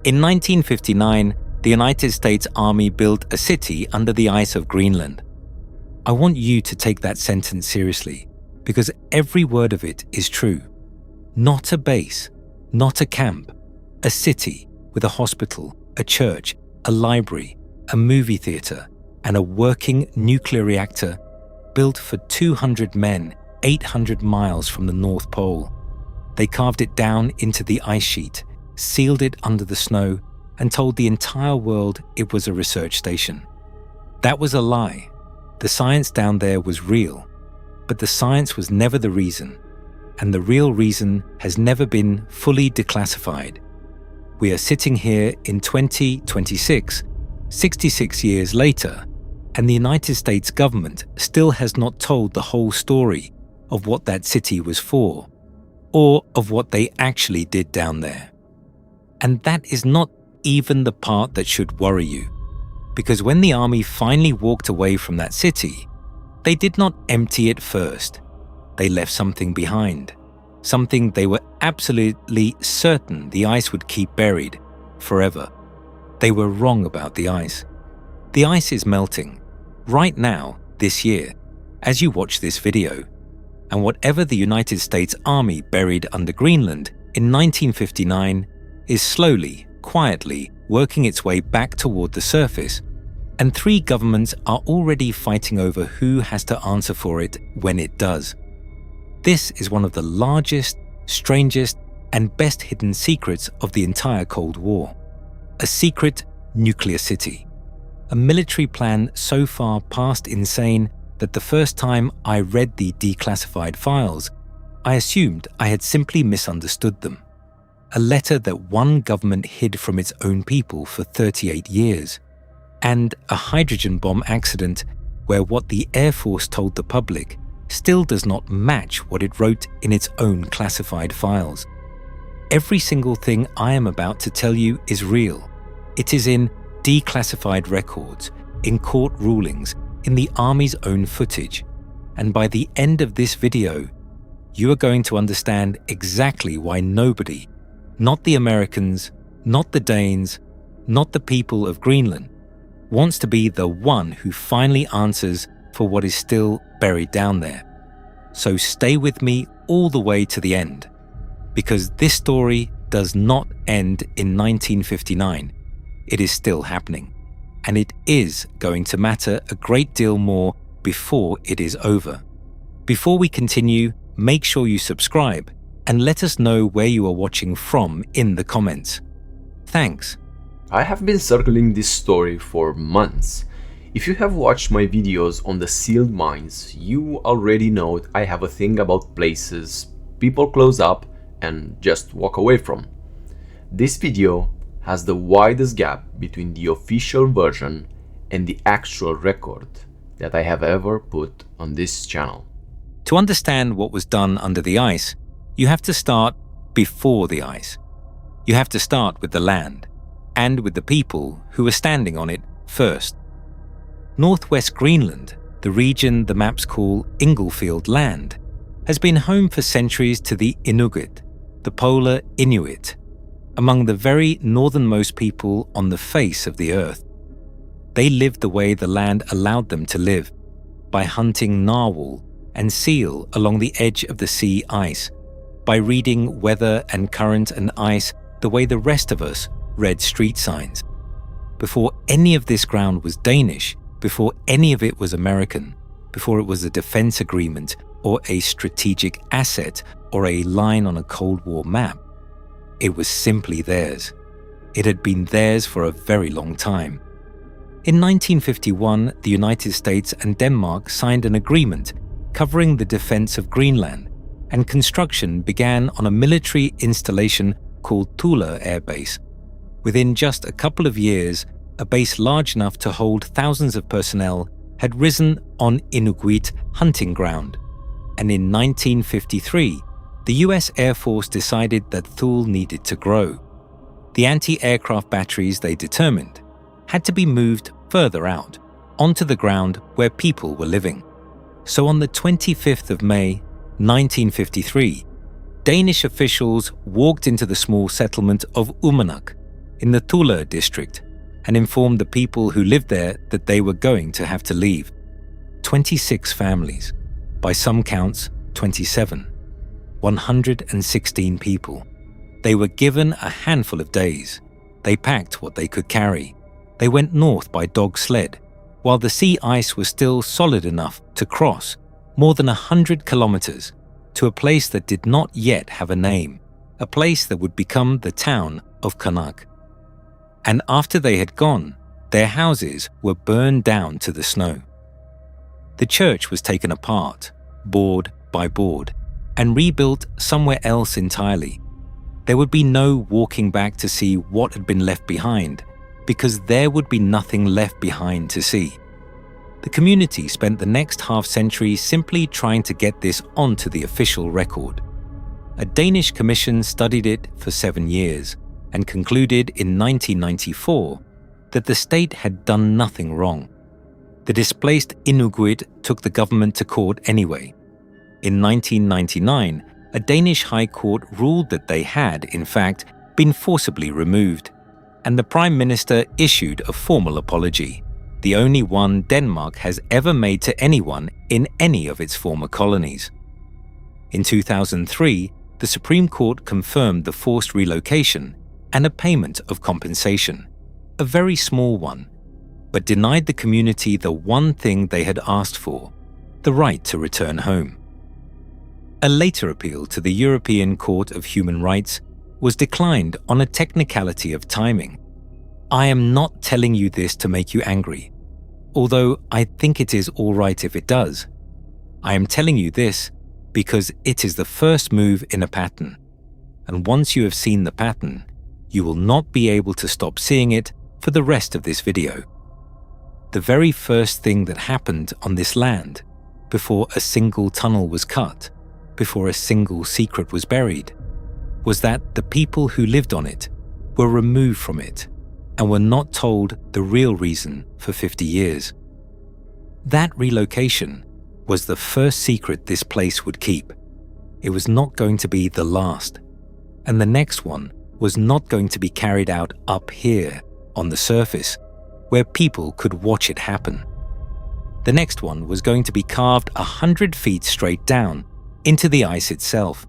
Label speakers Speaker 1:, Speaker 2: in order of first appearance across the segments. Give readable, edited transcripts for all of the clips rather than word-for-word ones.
Speaker 1: In 1959, the United States Army built a city under the ice of Greenland. I want you to take that sentence seriously, because every word of it is true. Not a base, not a camp, a city with a hospital, a church, a library, a movie theater, and a working nuclear reactor built for 200 men 800 miles from the North Pole. They carved it down into the ice sheet, sealed it under the snow, and told the entire world it was a research station. That was a lie. The science down there was real, but the science was never the reason, and the real reason has never been fully declassified. We are sitting here in 2026, 66 years later, and the United States government still has not told the whole story of what that city was for, or of what they actually did down there. And that is not even the part that should worry you, because when the army finally walked away from that city, they did not empty it first. They left something behind, something they were absolutely certain the ice would keep buried forever. They were wrong about the ice. The ice is melting, right now, this year, as you watch this video. And whatever the United States Army buried under Greenland in 1959 is slowly, quietly working its way back toward the surface, and 3 governments are already fighting over who has to answer for it when it does. This is one of the largest, strangest, and best hidden secrets of the entire Cold War. A secret nuclear city. A military plan so far past insane that the first time I read the declassified files, I assumed I had simply misunderstood them. A letter that one government hid from its own people for 38 years, and a hydrogen bomb accident where what the Air Force told the public still does not match what it wrote in its own classified files. Every single thing I am about to tell you is real. It is in declassified records, in court rulings, in the Army's own footage. And by the end of this video, you are going to understand exactly why nobody, not the Americans, not the Danes, not the people of Greenland, wants to be the one who finally answers for what is still buried down there. So stay with me all the way to the end, because this story does not end in 1959. It is still happening, and it is going to matter a great deal more before it is over. Before we continue, make sure you subscribe and let us know where you are watching from in the comments. Thanks.
Speaker 2: I have been circling this story for months. If you have watched my videos on the sealed mines, you already know I have a thing about places people close up and just walk away from. This video has the widest gap between the official version and the actual record that I have ever put on this channel.
Speaker 1: To understand what was done under the ice, you have to start before the ice. You have to start with the land, and with the people who were standing on it first. Northwest Greenland, the region the maps call Inglefield Land, has been home for centuries to the Inuit, the polar Inuit, among the very northernmost people on the face of the earth. They lived the way the land allowed them to live, by hunting narwhal and seal along the edge of the sea ice, by reading weather and current and ice the way the rest of us read street signs. Before any of this ground was Danish, before any of it was American, before it was a defense agreement or a strategic asset or a line on a Cold War map, it was simply theirs. It had been theirs for a very long time. In 1951, the United States and Denmark signed an agreement covering the defense of Greenland, and construction began on a military installation called Thule Air Base. Within just a couple of years, a base large enough to hold thousands of personnel had risen on Inuit hunting ground, and in 1953, the US Air Force decided that Thule needed to grow. The anti-aircraft batteries, they determined, had to be moved further out, onto the ground where people were living. So on the 25th of May, 1953, Danish officials walked into the small settlement of Uummannaq, in the Tula district and informed the people who lived there that they were going to have to leave. 26 families, by some counts 27, 116 people. They were given a handful of days. They packed what they could carry. They went north by dog sled, while the sea ice was still solid enough to cross more than 100 kilometers to a place that did not yet have a name, a place that would become the town of Qaanaaq. And after they had gone, their houses were burned down to the snow. The church was taken apart, board by board, and rebuilt somewhere else entirely. There would be no walking back to see what had been left behind, because there would be nothing left behind to see. The community spent the next half-century simply trying to get this onto the official record. A Danish commission studied it for 7 years and concluded in 1994 that the state had done nothing wrong. The displaced Inuit took the government to court anyway. In 1999, a Danish high court ruled that they had, in fact, been forcibly removed, and the Prime Minister issued a formal apology, the only one Denmark has ever made to anyone in any of its former colonies. In 2003, the Supreme Court confirmed the forced relocation and a payment of compensation, a very small one, but denied the community the one thing they had asked for, the right to return home. A later appeal to the European Court of Human Rights was declined on a technicality of timing. I am not telling you this to make you angry, although I think it is all right if it does. I am telling you this because it is the first move in a pattern, and once you have seen the pattern, you will not be able to stop seeing it for the rest of this video. The very first thing that happened on this land, before a single tunnel was cut, before a single secret was buried, was that the people who lived on it were removed from it and were not told the real reason for 50 years. That relocation was the first secret this place would keep. It was not going to be the last, and the next one was not going to be carried out up here on the surface, where people could watch it happen. The next one was going to be carved 100 feet straight down into the ice itself.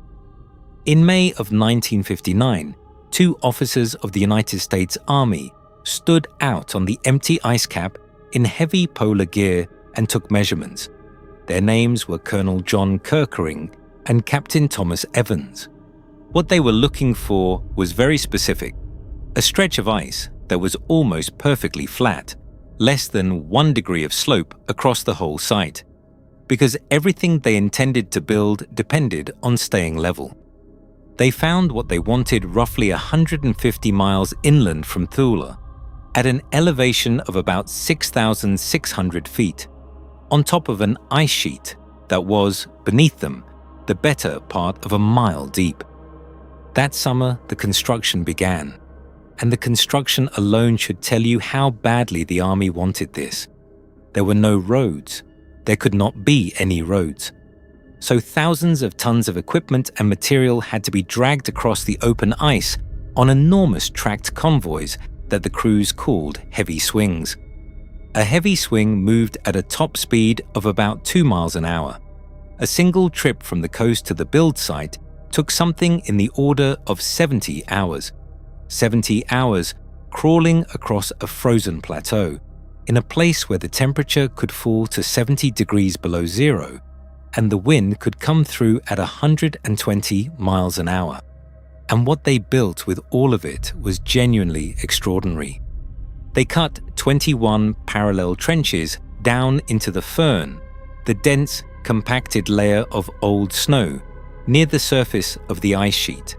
Speaker 1: In May of 1959, 2 officers of the United States Army stood out on the empty ice cap in heavy polar gear and took measurements. Their names were Colonel John Kirkering and Captain Thomas Evans. What they were looking for was very specific: a stretch of ice that was almost perfectly flat, less than 1 degree of slope across the whole site, because everything they intended to build depended on staying level. They found what they wanted roughly 150 miles inland from Thule, at an elevation of about 6,600 feet, on top of an ice sheet that was, beneath them, the better part of a mile deep. That summer, the construction began, and the construction alone should tell you how badly the army wanted this. There were no roads. There could not be any roads. So thousands of tons of equipment and material had to be dragged across the open ice on enormous tracked convoys that the crews called heavy swings. A heavy swing moved at a top speed of about 2 miles an hour. A single trip from the coast to the build site took something in the order of 70 hours. 70 hours crawling across a frozen plateau, in a place where the temperature could fall to 70 degrees below zero, and the wind could come through at 120 miles an hour. And what they built with all of it was genuinely extraordinary. They cut 21 parallel trenches down into the firn, the dense, compacted layer of old snow near the surface of the ice sheet,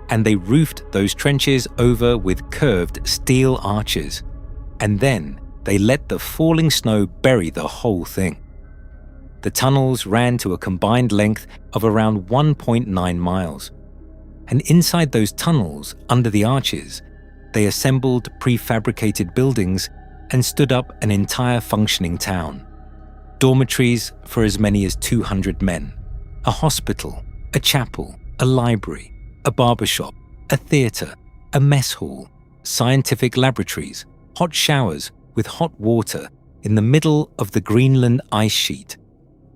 Speaker 1: and they roofed those trenches over with curved steel arches, and then they let the falling snow bury the whole thing. The tunnels ran to a combined length of around 1.9 miles, and inside those tunnels, under the arches, they assembled prefabricated buildings and stood up an entire functioning town. Dormitories for as many as 200 men, a hospital, a chapel, a library, a barbershop, a theatre, a mess hall, scientific laboratories, hot showers with hot water in the middle of the Greenland ice sheet.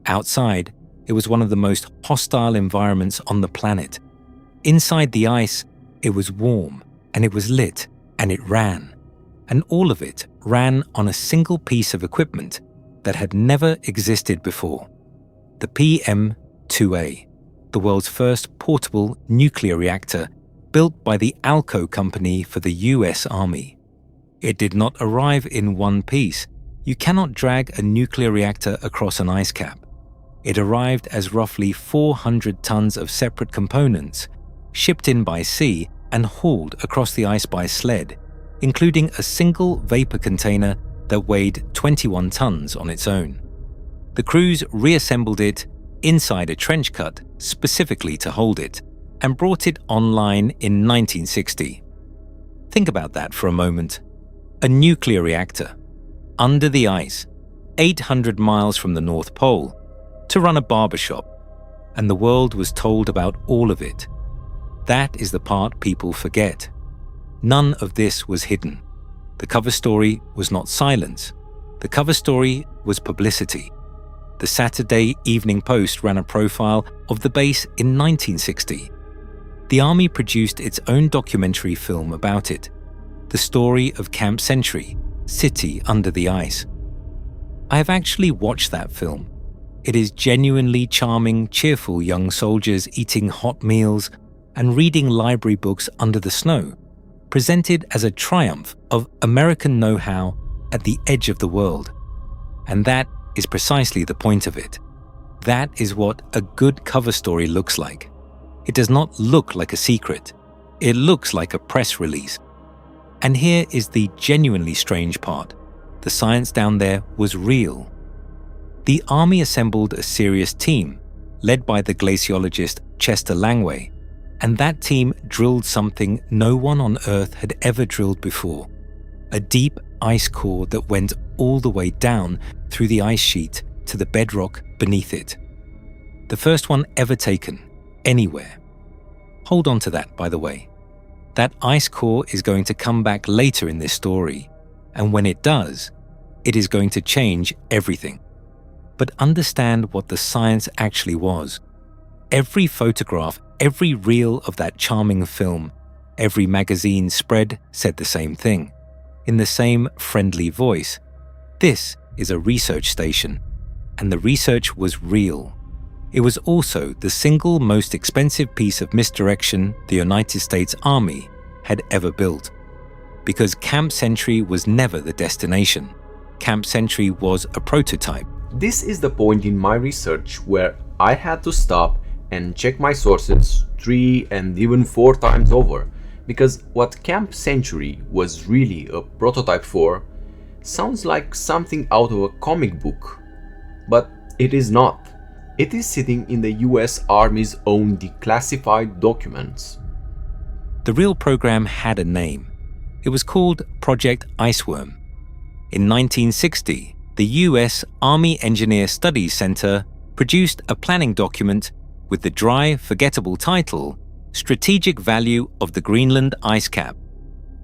Speaker 1: Outside, it was one of the most hostile environments on the planet. Inside the ice, it was warm, and it was lit, and it ran. And all of it ran on a single piece of equipment that had never existed before. The PM-2A, the world's first portable nuclear reactor built by the Alco Company for the US Army. It did not arrive in one piece. You cannot drag a nuclear reactor across an ice cap. It arrived as roughly 400 tons of separate components, shipped in by sea and hauled across the ice by sled, including a single vapor container that weighed 21 tons on its own. The crews reassembled it inside a trench cut specifically to hold it and brought it online in 1960. Think about that for a moment. A nuclear reactor, under the ice, 800 miles from the North Pole, to run a barbershop, and the world was told about all of it. That is the part people forget. None of this was hidden. The cover story was not silence. The cover story was publicity. The Saturday Evening Post ran a profile of the base in 1960. The Army produced its own documentary film about it, the story of Camp Century, City Under the Ice. I have actually watched that film. It is genuinely charming, cheerful young soldiers eating hot meals and reading library books under the snow, presented as a triumph of American know-how at the edge of the world. And that is precisely the point of it. That is what a good cover story looks like. It does not look like a secret. It looks like a press release. And here is the genuinely strange part. The science down there was real. The Army assembled a serious team, led by the glaciologist Chester Langway, and that team drilled something no one on Earth had ever drilled before, a deep ice core that went all the way down through the ice sheet to the bedrock beneath it. The first one ever taken, anywhere. Hold on to that, by the way. That ice core is going to come back later in this story, and when it does, it is going to change everything. But understand what the science actually was. Every photograph, every reel of that charming film, every magazine spread said the same thing, in the same friendly voice. This is a research station, and the research was real. It was also the single most expensive piece of misdirection the United States Army had ever built. Because Camp Century was never the destination. Camp Century was a prototype.
Speaker 2: This is the point in my research where I had to stop and check my sources 3 and even 4 times over, because what Camp Century was really a prototype for sounds like something out of a comic book. But it is not. It is sitting in the US Army's own declassified documents.
Speaker 1: The real program had a name. It was called Project Iceworm. In 1960, the US Army Engineer Studies Center produced a planning document with the dry, forgettable title, Strategic Value of the Greenland Ice Cap.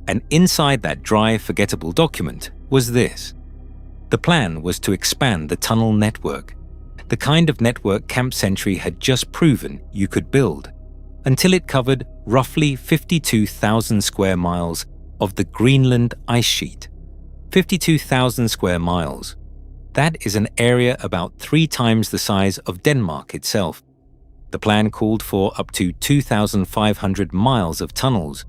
Speaker 1: And inside that dry, forgettable document was this. The plan was to expand the tunnel network, the kind of network Camp Century had just proven you could build, until it covered roughly 52,000 square miles of the Greenland ice sheet. 52,000 square miles. That is an area about 3 times the size of Denmark itself. The plan called for up to 2,500 miles of tunnels,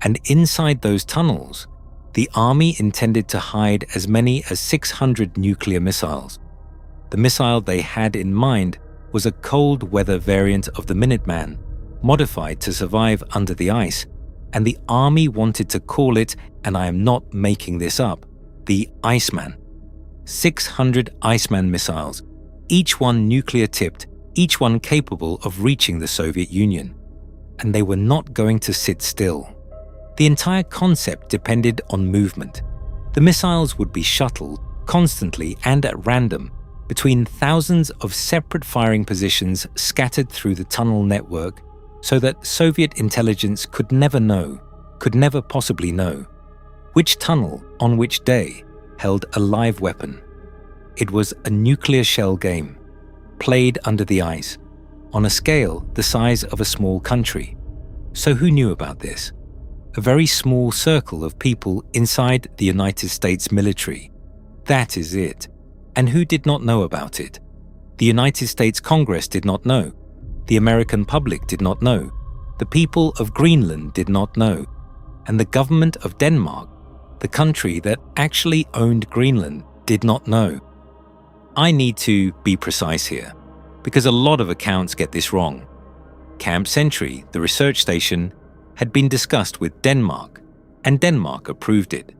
Speaker 1: and inside those tunnels, the Army intended to hide as many as 600 nuclear missiles. The missile they had in mind was a cold weather variant of the Minuteman, modified to survive under the ice, and the Army wanted to call it, and I am not making this up, the Iceman. 600 Iceman missiles, each one nuclear-tipped, each one capable of reaching the Soviet Union. And they were not going to sit still. The entire concept depended on movement. The missiles would be shuttled constantly and at random between thousands of separate firing positions scattered through the tunnel network so that Soviet intelligence could never know, could never possibly know. Which tunnel, on which day, held a live weapon? It was a nuclear shell game, played under the ice, on a scale the size of a small country. So who knew about this? A very small circle of people inside the United States military. That is it. And who did not know about it? The United States Congress did not know. The American public did not know. The people of Greenland did not know. And the government of Denmark, the country that actually owned Greenland, did not know. I need to be precise here, because a lot of accounts get this wrong. Camp Century, the research station, had been discussed with Denmark, and Denmark approved it.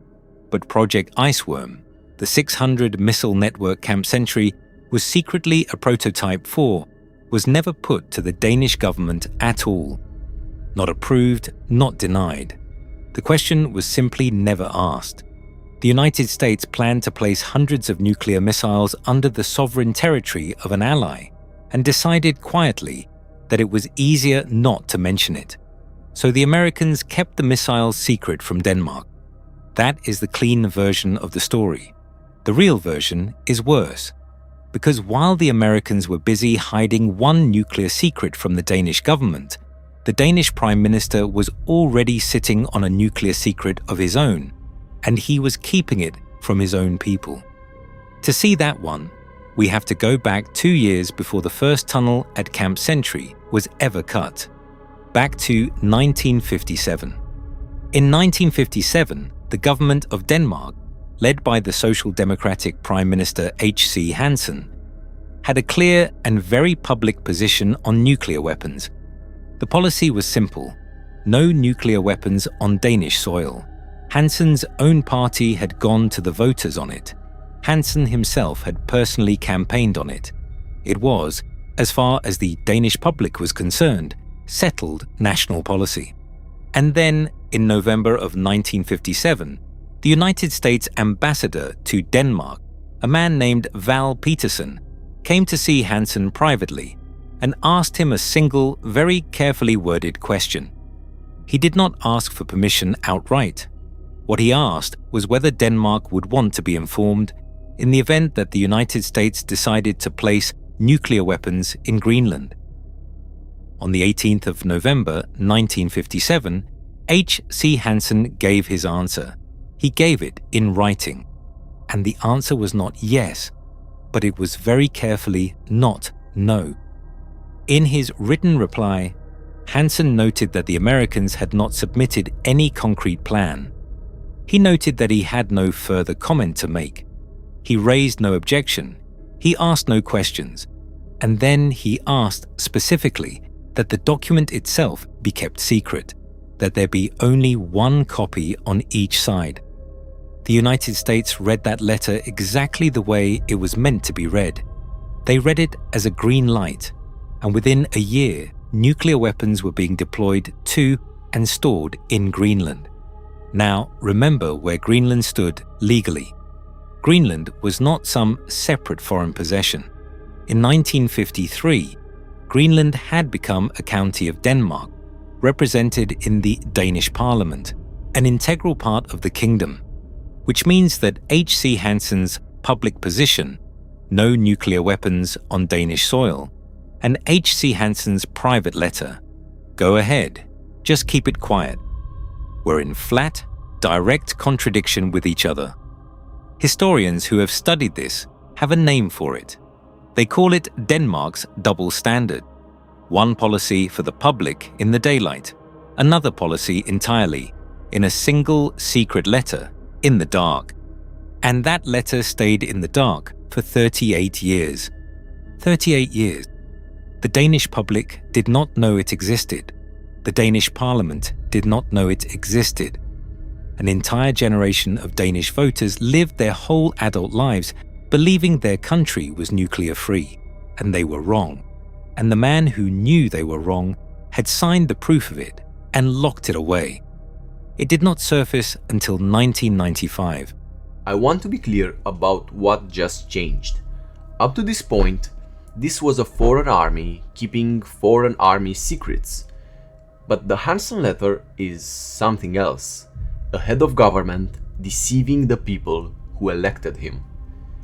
Speaker 1: But Project Iceworm, the 600 missile network Camp Century, was secretly a prototype for, was never put to the Danish government at all. Not approved, not denied. The question was simply never asked. The United States planned to place hundreds of nuclear missiles under the sovereign territory of an ally, and decided quietly that it was easier not to mention it. So the Americans kept the missiles secret from Denmark. That is the clean version of the story. The real version is worse, because while the Americans were busy hiding one nuclear secret from the Danish government, the Danish Prime Minister was already sitting on a nuclear secret of his own, and he was keeping it from his own people. To see that one, we have to go back 2 years before the first tunnel at Camp Century was ever cut, back to 1957. In 1957, the government of Denmark, led by the Social Democratic Prime Minister H.C. Hansen, had a clear and very public position on nuclear weapons. The policy was simple: no nuclear weapons on Danish soil. Hansen's own party had gone to the voters on it. Hansen himself had personally campaigned on it. It was, as far as the Danish public was concerned, settled national policy. And then, in November of 1957, the United States ambassador to Denmark, a man named Val Petersen, came to see Hansen privately and asked him a single, very carefully worded question. He did not ask for permission outright. What he asked was whether Denmark would want to be informed in the event that the United States decided to place nuclear weapons in Greenland. On the 18th of November 1957, H.C. Hansen gave his answer. He gave it in writing. And the answer was not yes, but it was very carefully not no. In his written reply, Hansen noted that the Americans had not submitted any concrete plan. He noted that he had no further comment to make. He raised no objection. He asked no questions. And then he asked specifically that the document itself be kept secret, that there be only one copy on each side. The United States read that letter exactly the way it was meant to be read. They read it as a green light, and within a year, nuclear weapons were being deployed to and stored in Greenland. Now, remember where Greenland stood legally. Greenland was not some separate foreign possession. In 1953, Greenland had become a county of Denmark, represented in the Danish parliament, an integral part of the kingdom, which means that H.C. Hansen's public position, no nuclear weapons on Danish soil, and H.C. Hansen's private letter, go ahead, just keep it quiet, were in flat, direct contradiction with each other. Historians who have studied this have a name for it. They call it Denmark's double standard. One policy for the public in the daylight, another policy entirely in a single secret letter in the dark. And that letter stayed in the dark for 38 years. 38 years. The Danish public did not know it existed. The Danish parliament did not know it existed. An entire generation of Danish voters lived their whole adult lives believing their country was nuclear-free, and they were wrong. And the man who knew they were wrong had signed the proof of it and locked it away. It did not surface until 1995.
Speaker 2: I want to be clear about what just changed. Up to this point, this was a foreign army keeping foreign army secrets. But the Hansen letter is something else. A head of government deceiving the people who elected him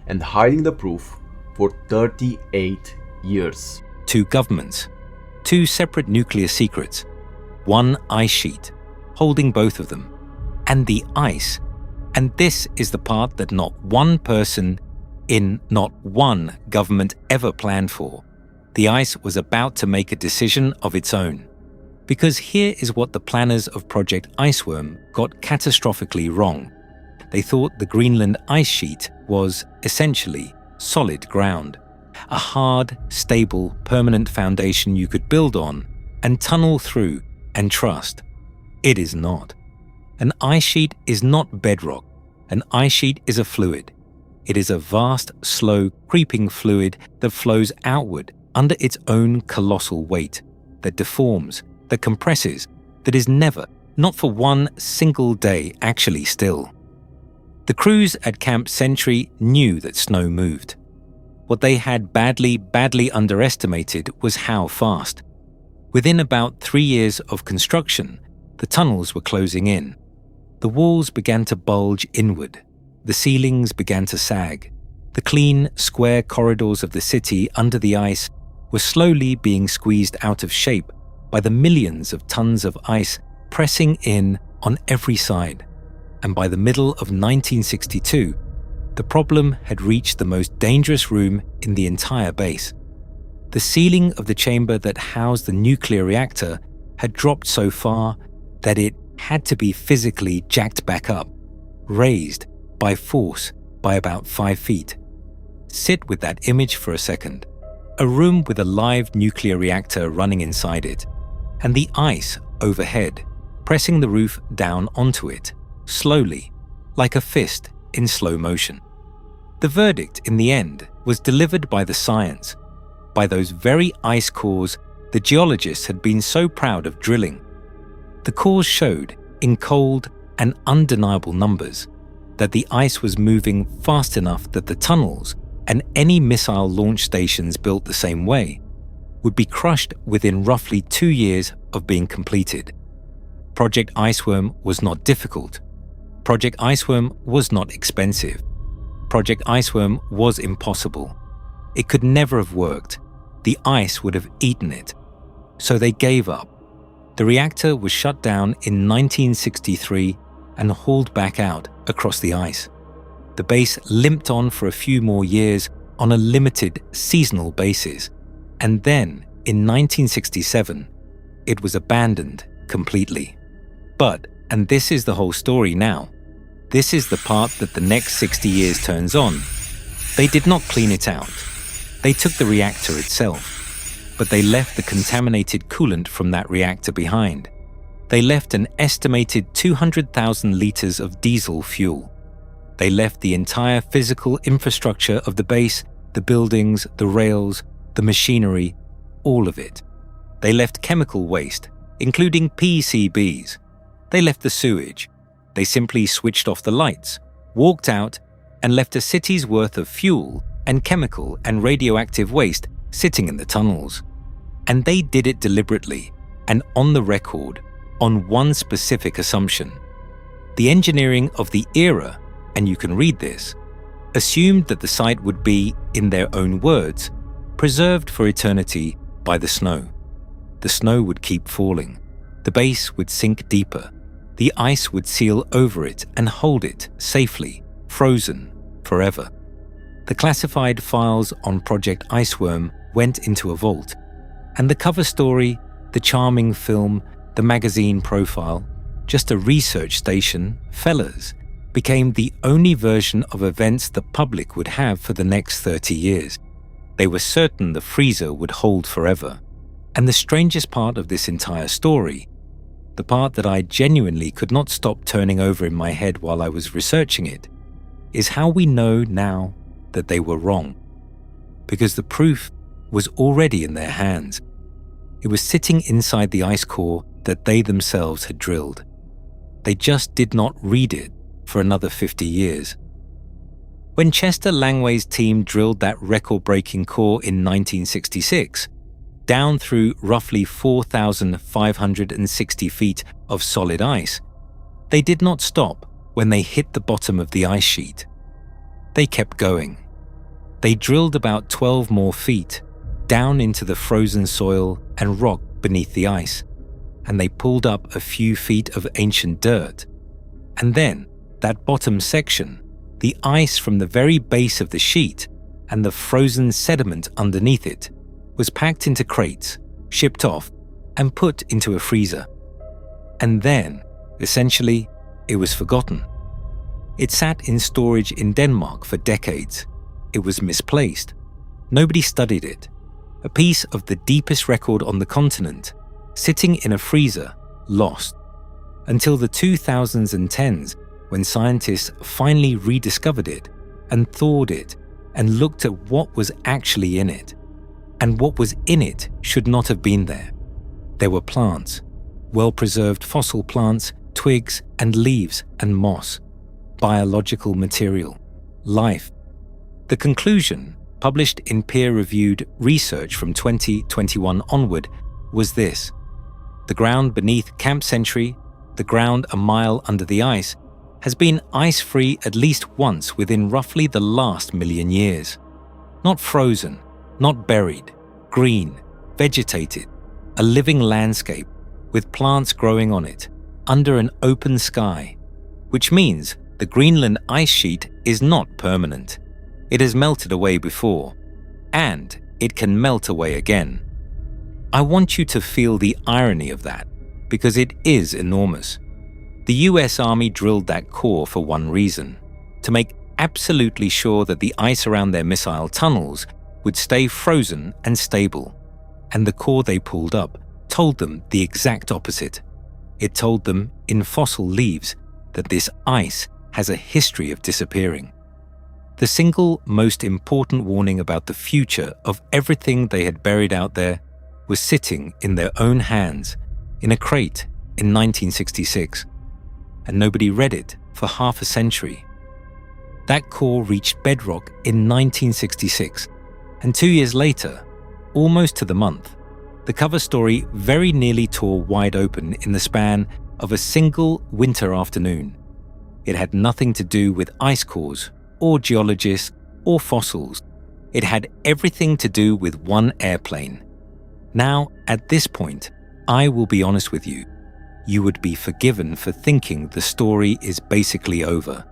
Speaker 2: and hiding the proof for 38 years.
Speaker 1: Two governments, two separate nuclear secrets, one ice sheet holding both of them, and the ice. And this is the part that not one person in not one government ever planned for. The ice was about to make a decision of its own. Because here is what the planners of Project Iceworm got catastrophically wrong. They thought the Greenland ice sheet was essentially solid ground, a hard, stable, permanent foundation you could build on and tunnel through and trust. It is not. An ice sheet is not bedrock. An ice sheet is a fluid. It is a vast, slow, creeping fluid that flows outward under its own colossal weight, that deforms, that compresses, that is never, not for one single day, actually still. The crews at Camp Sentry knew that snow moved. What they had badly underestimated was how fast. Within about 3 years of construction, the tunnels were closing in. The walls began to bulge inward. The ceilings began to sag. The clean, square corridors of the city under the ice were slowly being squeezed out of shape by the millions of tons of ice pressing in on every side. And by the middle of 1962, the problem had reached the most dangerous room in the entire base. The ceiling of the chamber that housed the nuclear reactor had dropped so far that it had to be physically jacked back up, raised by force by about 5 feet. Sit with that image for a second. A room with a live nuclear reactor running inside it, and the ice overhead, pressing the roof down onto it, slowly, like a fist in slow motion. The verdict in the end was delivered by the science, by those very ice cores the geologists had been so proud of drilling. The cores showed, in cold and undeniable numbers, that the ice was moving fast enough that the tunnels and any missile launch stations built the same way would be crushed within roughly 2 years of being completed. Project Iceworm was not difficult. Project Iceworm was not expensive. Project Iceworm was impossible. It could never have worked. The ice would have eaten it. So they gave up. The reactor was shut down in 1963 and hauled back out across the ice. The base limped on for a few more years on a limited seasonal basis, and then in 1967, it was abandoned completely. But, and this is the whole story now, this is the part that the next 60 years turns on. They did not clean it out. They took the reactor itself, but they left the contaminated coolant from that reactor behind. They left an estimated 200,000 liters of diesel fuel. They left the entire physical infrastructure of the base, the buildings, the rails, the machinery, all of it. They left chemical waste, including PCBs. They left the sewage. They simply switched off the lights, walked out, and left a city's worth of fuel and chemical and radioactive waste sitting in the tunnels. And they did it deliberately and on the record on one specific assumption. The engineering of the era, and you can read this, assumed that the site would be, in their own words, preserved for eternity by the snow. The snow would keep falling. The base would sink deeper. The ice would seal over it and hold it safely, frozen, forever. The classified files on Project Iceworm went into a vault, and the cover story, the charming film, the magazine profile, just a research station, fellas, became the only version of events the public would have for the next 30 years. They were certain the freezer would hold forever. And the strangest part of this entire story, the part that I genuinely could not stop turning over in my head while I was researching it, is how we know now that they were wrong. Because the proof was already in their hands. It was sitting inside the ice core that they themselves had drilled. They just did not read it for another 50 years. When Chester Langway's team drilled that record-breaking core in 1966, down through roughly 4,560 feet of solid ice, they did not stop when they hit the bottom of the ice sheet. They kept going. They drilled about 12 more feet down into the frozen soil and rock beneath the ice, and they pulled up a few feet of ancient dirt. And then, that bottom section, the ice from the very base of the sheet and the frozen sediment underneath it, was packed into crates, shipped off, and put into a freezer. And then, essentially, it was forgotten. It sat in storage in Denmark for decades. It was misplaced. Nobody studied it. A piece of the deepest record on the continent, sitting in a freezer, lost. Until the 2010s, when scientists finally rediscovered it and thawed it and looked at what was actually in it. And what was in it should not have been there. There were plants, well-preserved fossil plants, twigs and leaves and moss, biological material, life. The conclusion, published in peer-reviewed research from 2021 onward, was this. The ground beneath Camp Century, the ground a mile under the ice, has been ice-free at least once within roughly the last million years. Not frozen, not buried, green, vegetated, a living landscape with plants growing on it, under an open sky, which means the Greenland ice sheet is not permanent. It has melted away before, and it can melt away again. I want you to feel the irony of that, because it is enormous. The US Army drilled that core for one reason, to make absolutely sure that the ice around their missile tunnels would stay frozen and stable. And the core they pulled up told them the exact opposite. It told them in fossil leaves that this ice has a history of disappearing. The single most important warning about the future of everything they had buried out there was sitting in their own hands in a crate in 1966, and nobody read it for half a century. That core reached bedrock in 1966, and 2 years later, almost to the month, the cover story very nearly tore wide open in the span of a single winter afternoon. It had nothing to do with ice cores, or geologists, or fossils. It had everything to do with one airplane. Now, at this point, I will be honest with you. You would be forgiven for thinking the story is basically over.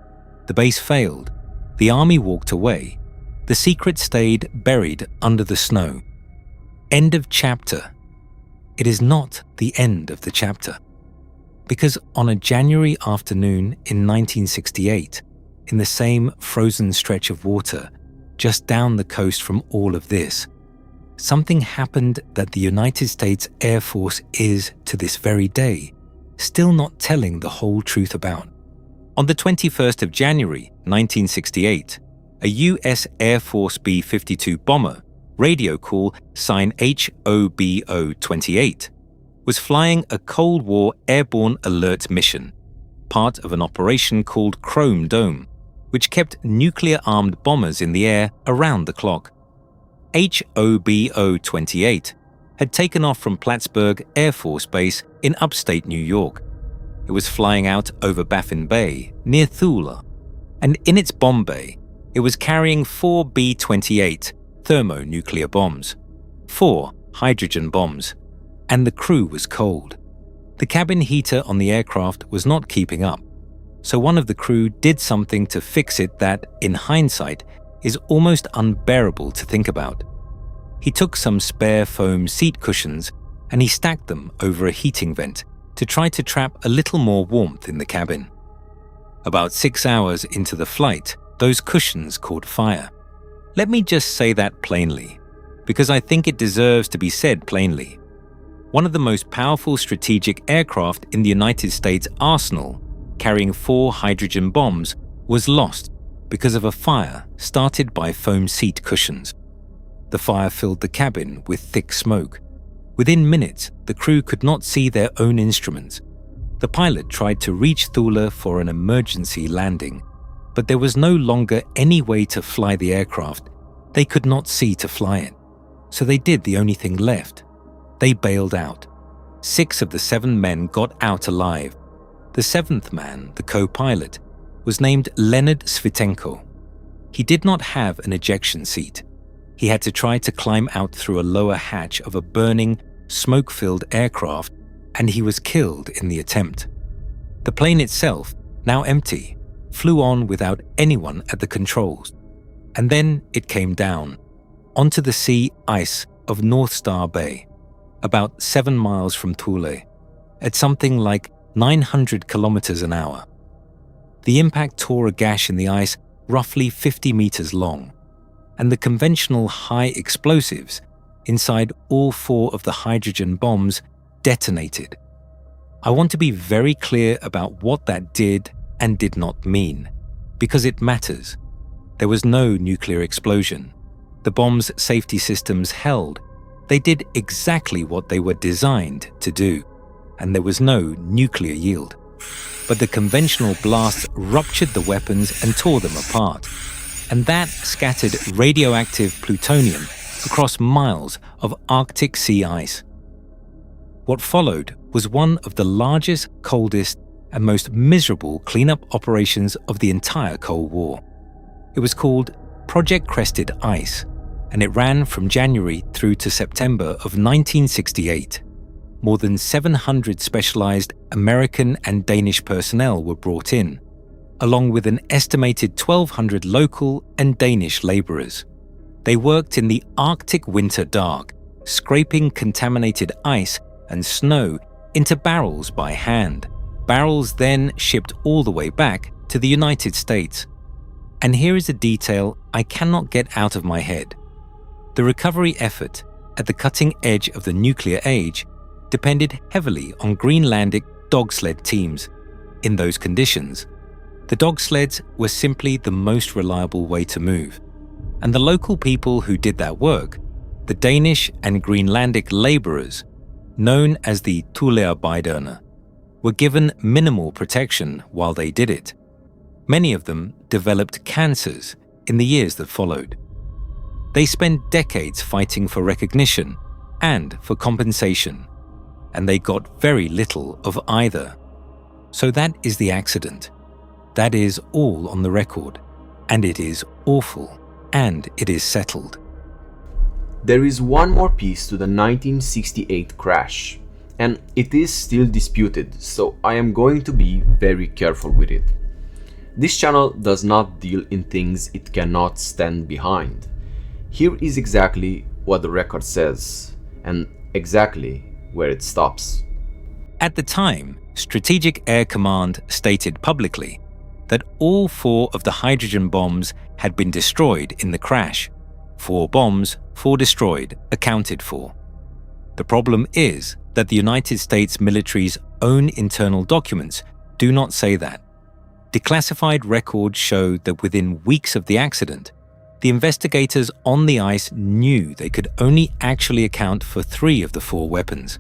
Speaker 1: The base failed. The army walked away. The secret stayed buried under the snow. End of chapter. It is not the end of the chapter. Because on a January afternoon in 1968, in the same frozen stretch of water, just down the coast from all of this, something happened that the United States Air Force is, to this very day, still not telling the whole truth about. On the 21st of January, 1968, a US Air Force B-52 bomber, radio call sign HOBO-28, was flying a Cold War airborne alert mission, part of an operation called Chrome Dome, which kept nuclear-armed bombers in the air around the clock. HOBO-28 had taken off from Plattsburgh Air Force Base in upstate New York. It was flying out over Baffin Bay, near Thule, and in its bomb bay, it was carrying 4 B-28 thermonuclear bombs, 4 hydrogen bombs, and the crew was cold. The cabin heater on the aircraft was not keeping up, so one of the crew did something to fix it that, in hindsight, is almost unbearable to think about. He took some spare foam seat cushions and he stacked them over a heating vent to try to trap a little more warmth in the cabin. About 6 hours into the flight, those cushions caught fire. Let me just say that plainly, because I think it deserves to be said plainly. One of the most powerful strategic aircraft in the United States arsenal, carrying 4 hydrogen bombs, was lost because of a fire started by foam seat cushions. The fire filled the cabin with thick smoke. Within minutes, the crew could not see their own instruments. The pilot tried to reach Thule for an emergency landing, but there was no longer any way to fly the aircraft. They could not see to fly it. So they did the only thing left. They bailed out. 6 of the 7 men got out alive. The 7th man, the co-pilot, was named Leonard Svitenko. He did not have an ejection seat. He had to try to climb out through a lower hatch of a burning, smoke-filled aircraft, and he was killed in the attempt. The plane itself, now empty, flew on without anyone at the controls. And then it came down, onto the sea ice of North Star Bay, about 7 miles from Thule, at something like 900 kilometers an hour. The impact tore a gash in the ice roughly 50 meters long, and the conventional high explosives inside all 4 of the hydrogen bombs detonated. I want to be very clear about what that did and did not mean, because it matters. There was no nuclear explosion. The bomb's safety systems held. They did exactly what they were designed to do, and there was no nuclear yield. But the conventional blasts ruptured the weapons and tore them apart, and that scattered radioactive plutonium across miles of Arctic sea ice. What followed was one of the largest, coldest, and most miserable cleanup operations of the entire Cold War. It was called Project Crested Ice, and it ran from January through to September of 1968. More than 700 specialized American and Danish personnel were brought in, along with an estimated 1,200 local and Danish laborers. They worked in the Arctic winter dark, scraping contaminated ice and snow into barrels by hand. Barrels then shipped all the way back to the United States. And here is a detail I cannot get out of my head. The recovery effort at the cutting edge of the nuclear age depended heavily on Greenlandic dog sled teams. In those conditions, the dog sleds were simply the most reliable way to move. And the local people who did that work, the Danish and Greenlandic laborers, known as the Thulearbejderne, were given minimal protection while they did it. Many of them developed cancers in the years that followed. They spent decades fighting for recognition and for compensation, and they got very little of either. So that is the accident. That is all on the record, and it is awful, and it is settled.
Speaker 2: There is one more piece to the 1968 crash, and it is still disputed, so I am going to be very careful with it. This channel does not deal in things it cannot stand behind. Here is exactly what the record says, and exactly where it stops.
Speaker 1: At the time, Strategic Air Command stated publicly that all 4 of the hydrogen bombs had been destroyed in the crash. 4 bombs, 4 destroyed, accounted for. The problem is that the United States military's own internal documents do not say that. Declassified records show that within weeks of the accident, the investigators on the ice knew they could only actually account for 3 of the 4 weapons.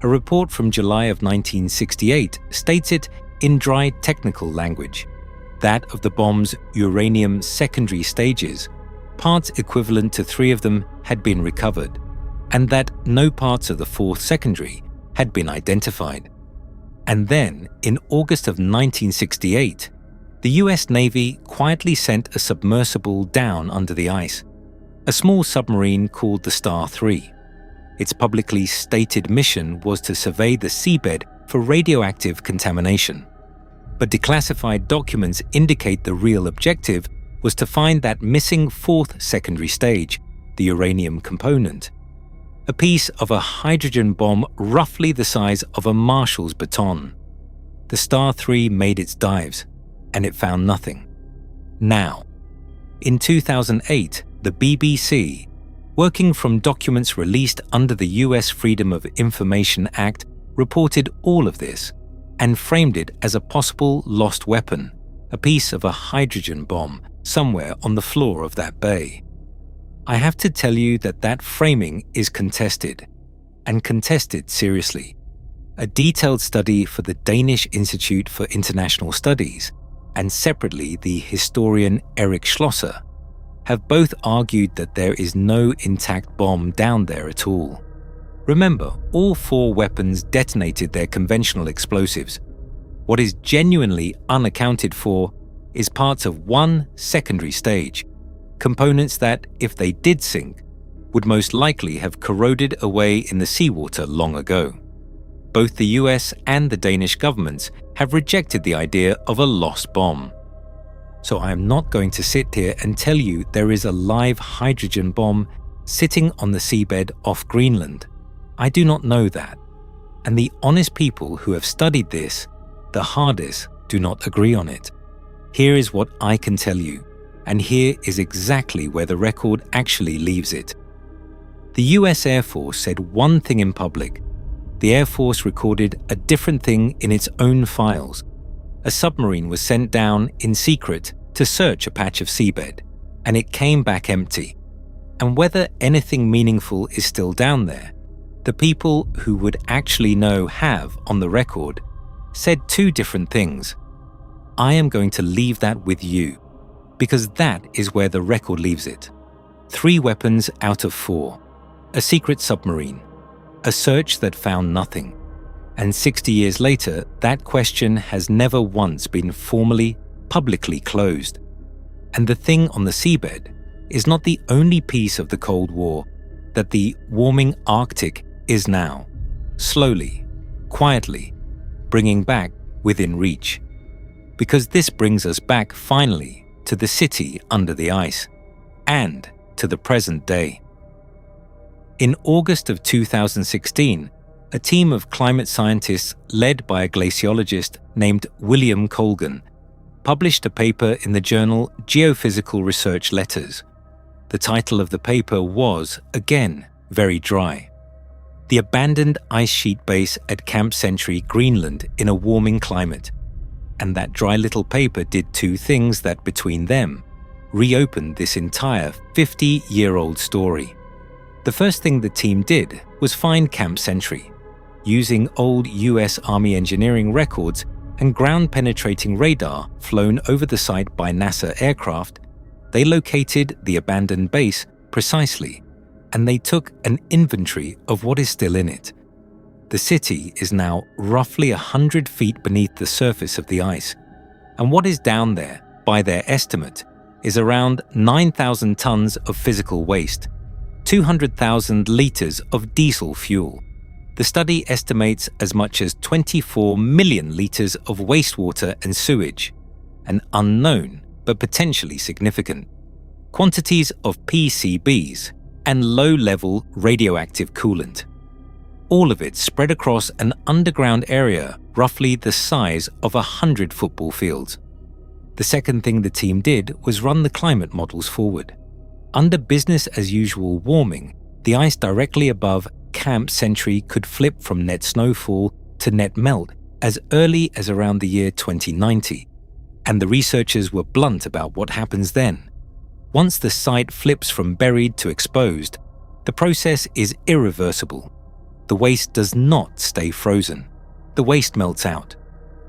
Speaker 1: A report from July of 1968 states it in dry technical language. That of the bomb's uranium secondary stages, parts equivalent to 3 of them had been recovered, and that no parts of the 4th secondary had been identified. And then, in August of 1968, the US Navy quietly sent a submersible down under the ice, a small submarine called the Star 3. Its publicly stated mission was to survey the seabed for radioactive contamination. But declassified documents indicate the real objective was to find that missing 4th secondary stage, the uranium component. A piece of a hydrogen bomb roughly the size of a Marshall's baton. The Star 3 made its dives, and it found nothing. Now, in 2008, the BBC, working from documents released under the US Freedom of Information Act, reported all of this and framed it as a possible lost weapon, a piece of a hydrogen bomb somewhere on the floor of that bay. I have to tell you that that framing is contested, and contested seriously. A detailed study for the Danish Institute for International Studies, and separately the historian Erik Schlosser, have both argued that there is no intact bomb down there at all. Remember, all 4 weapons detonated their conventional explosives. What is genuinely unaccounted for is parts of one secondary stage, components that, if they did sink, would most likely have corroded away in the seawater long ago. Both the US and the Danish governments have rejected the idea of a lost bomb. So I am not going to sit here and tell you there is a live hydrogen bomb sitting on the seabed off Greenland. I do not know that. And the honest people who have studied this, the hardest, do not agree on it. Here is what I can tell you, and here is exactly where the record actually leaves it. The US Air Force said one thing in public. The Air Force recorded a different thing in its own files. A submarine was sent down in secret to search a patch of seabed, and it came back empty. And whether anything meaningful is still down there, the people who would actually know have, on the record, said 2 different things. I am going to leave that with you, because that is where the record leaves it. 3 weapons out of 4, a secret submarine, a search that found nothing. And 60 years later, that question has never once been formally, publicly closed. And the thing on the seabed is not the only piece of the Cold War that the warming Arctic is now, slowly, quietly, bringing back within reach. Because this brings us back finally to the city under the ice, and to the present day. In August of 2016, a team of climate scientists led by a glaciologist named William Colgan published a paper in the journal Geophysical Research Letters. The title of the paper was, again, very dry. The abandoned ice sheet base at Camp Century, Greenland, in a warming climate. And that dry little paper did 2 things that, between them, reopened this entire 50-year-old story. The first thing the team did was find Camp Century. Using old US Army engineering records and ground-penetrating radar flown over the site by NASA aircraft, they located the abandoned base precisely, and they took an inventory of what is still in it. The city is now roughly 100 feet beneath the surface of the ice, and what is down there, by their estimate, is around 9,000 tons of physical waste, 200,000 liters of diesel fuel. The study estimates as much as 24 million liters of wastewater and sewage, an unknown but potentially significant, quantities of PCBs, and low-level radioactive coolant. All of it spread across an underground area roughly the size of 100 football fields. The second thing the team did was run the climate models forward. Under business-as-usual warming, the ice directly above Camp Century could flip from net snowfall to net melt as early as around the year 2090. And the researchers were blunt about what happens then. Once the site flips from buried to exposed, the process is irreversible. The waste does not stay frozen. The waste melts out.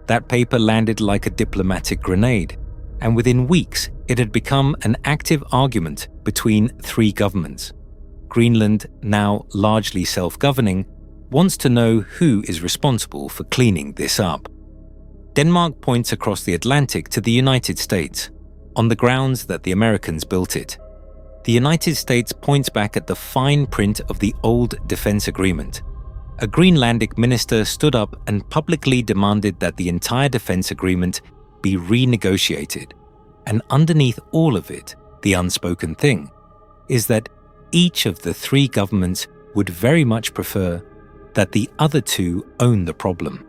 Speaker 1: That paper landed like a diplomatic grenade, and within weeks it had become an active argument between 3 governments. Greenland, now largely self-governing, wants to know who is responsible for cleaning this up. Denmark points across the Atlantic to the United States, on the grounds that the Americans built it. The United States points back at the fine print of the old defense agreement. A Greenlandic minister stood up and publicly demanded that the entire defense agreement be renegotiated. And underneath all of it, the unspoken thing, is that each of the 3 governments would very much prefer that the other 2 own the problem.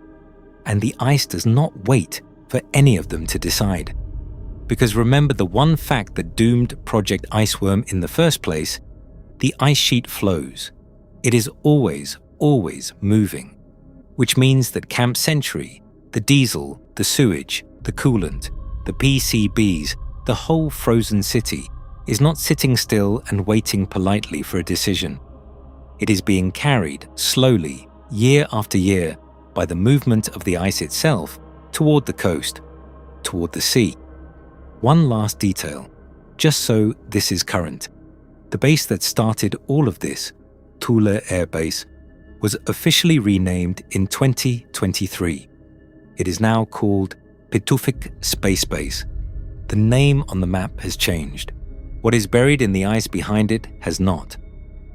Speaker 1: And the ice does not wait for any of them to decide. Because remember the one fact that doomed Project Iceworm in the first place, the ice sheet flows. It is always moving. Which means that Camp Century, the diesel, the sewage, the coolant, the PCBs, the whole frozen city, is not sitting still and waiting politely for a decision. It is being carried slowly, year after year, by the movement of the ice itself toward the coast, toward the sea. One last detail. Just so this is current, the base that started all of this, Thule Air Base, was officially renamed in 2023. It is now called Pituffik Space Base. The name on the map has changed. What is buried in the ice behind it has not.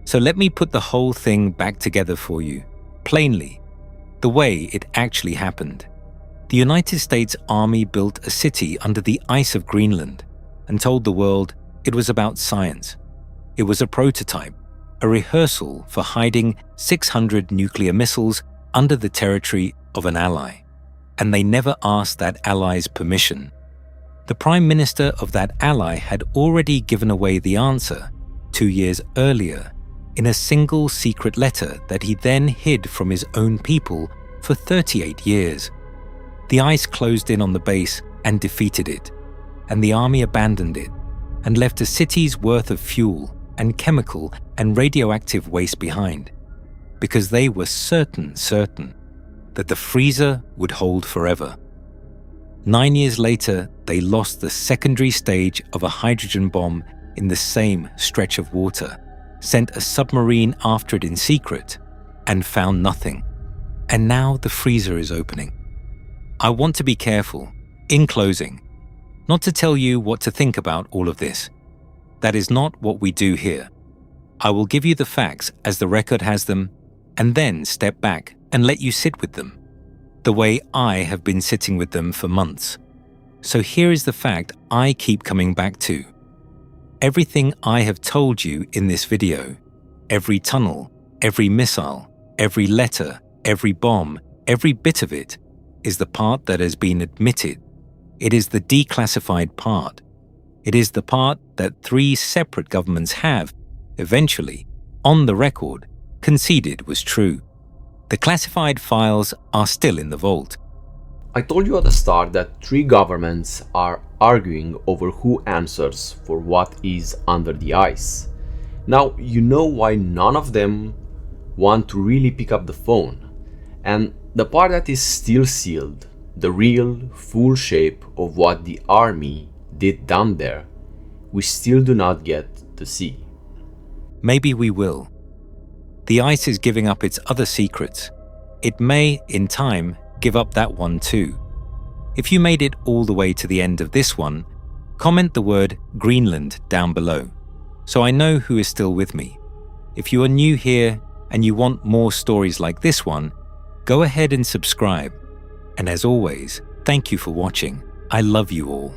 Speaker 1: So let me put the whole thing back together for you, plainly, the way it actually happened. The United States Army built a city under the ice of Greenland and told the world it was about science. It was a prototype, a rehearsal for hiding 600 nuclear missiles under the territory of an ally. And they never asked that ally's permission. The Prime Minister of that ally had already given away the answer 2 years earlier in a single secret letter that he then hid from his own people for 38 years. The ice closed in on the base and defeated it, and the army abandoned it and left a city's worth of fuel and chemical and radioactive waste behind, because they were certain that the freezer would hold forever. 9 years later, they lost the secondary stage of a hydrogen bomb in the same stretch of water, sent a submarine after it in secret, and found nothing. And now the freezer is opening. I want to be careful, in closing, not to tell you what to think about all of this. That is not what we do here. I will give you the facts as the record has them, and then step back and let you sit with them, the way I have been sitting with them for months. So here is the fact I keep coming back to. Everything I have told you in this video, every tunnel, every missile, every letter, every bomb, every bit of it, is the part that has been admitted. It is the declassified part. It is the part that 3 separate governments have, eventually, on the record, conceded was true. The classified files are still in the vault.
Speaker 2: I told you at the start that 3 governments are arguing over who answers for what is under the ice. Now, you know why none of them want to really pick up the phone. And the part that is still sealed, the real, full shape of what the army did down there, we still do not get to see.
Speaker 1: Maybe we will. The ice is giving up its other secrets. It may, in time, give up that one too. If you made it all the way to the end of this one, comment the word Greenland down below, so I know who is still with me. If you are new here and you want more stories like this one, go ahead and subscribe. And as always, thank you for watching. I love you all.